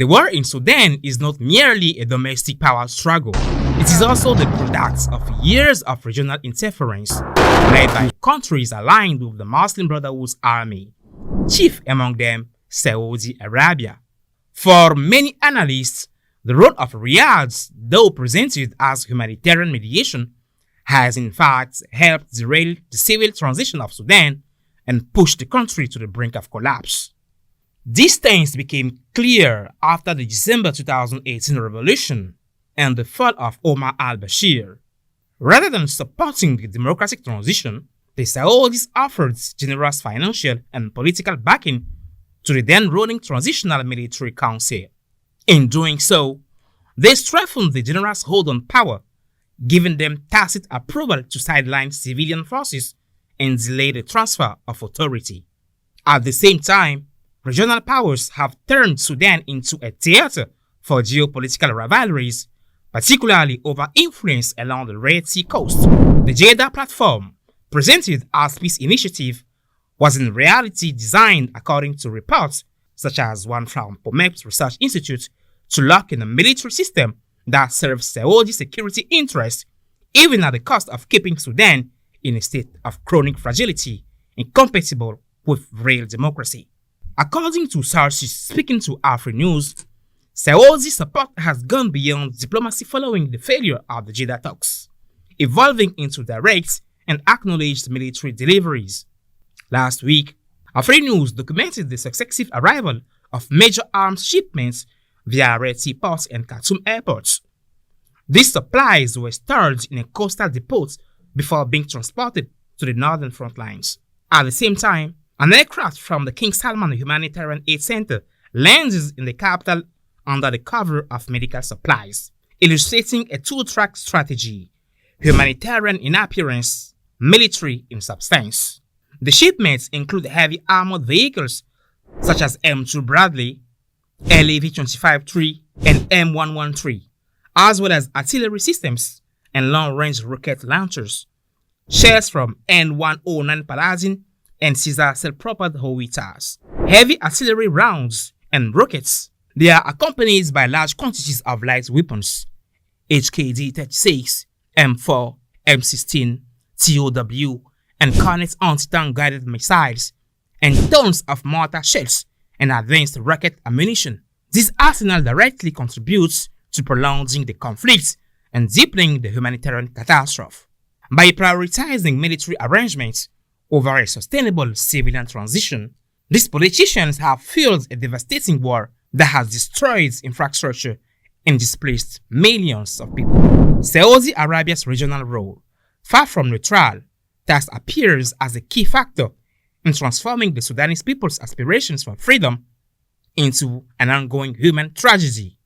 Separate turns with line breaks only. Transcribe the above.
The war in Sudan is not merely a domestic power struggle. It is also the product of years of regional interference led by countries aligned with the Muslim Brotherhood's army, chief among them Saudi Arabia. For many analysts, the role of Riyadh, though presented as humanitarian mediation, has in fact helped derail the civil transition of Sudan and pushed the country to the brink of collapse. These things became clear after the December 2018 revolution and the fall of Omar al-Bashir. Rather than supporting the democratic transition, the Saudis offered generous financial and political backing to the then ruling Transitional Military Council. In doing so, they strengthened the general's hold on power, giving them tacit approval to sideline civilian forces and delay the transfer of authority. At the same time, regional powers have turned Sudan into a theater for geopolitical rivalries, particularly over influence along the Red Sea coast. The Jeddah platform, presented as peace initiative, was in reality designed, according to reports such as one from Pomep's Research Institute, to lock in a military system that serves Saudi security interests, even at the cost of keeping Sudan in a state of chronic fragility, incompatible with real democracy. According to sources speaking to Afri News, Saudi support has gone beyond diplomacy following the failure of the Jeddah talks, evolving into direct and acknowledged military deliveries. Last week, Afri News documented the successive arrival of major arms shipments via Red Sea ports and Khartoum airports. These supplies were stored in a coastal depot before being transported to the northern front lines. At the same time, an aircraft from the King Salman Humanitarian Aid Center lands in the capital under the cover of medical supplies, illustrating a two-track strategy: humanitarian in appearance, military in substance. The shipments include heavy armored vehicles such as M2 Bradley, LAV-25-3, and M113, as well as artillery systems and long-range rocket launchers, shells from N109 Paladin and Caesar self-propelled howitzers, heavy artillery rounds, and rockets. They are accompanied by large quantities of light weapons, HKD-36, M4, M16, TOW, and Cornet anti-tank guided missiles, and tons of mortar shells and advanced rocket ammunition. This arsenal directly contributes to prolonging the conflict and deepening the humanitarian catastrophe. By prioritizing military arrangements over a sustainable civilian transition, these politicians have fueled a devastating war that has destroyed infrastructure and displaced millions of people. Saudi Arabia's regional role, far from neutral, thus appears as a key factor in transforming the Sudanese people's aspirations for freedom into an ongoing human tragedy.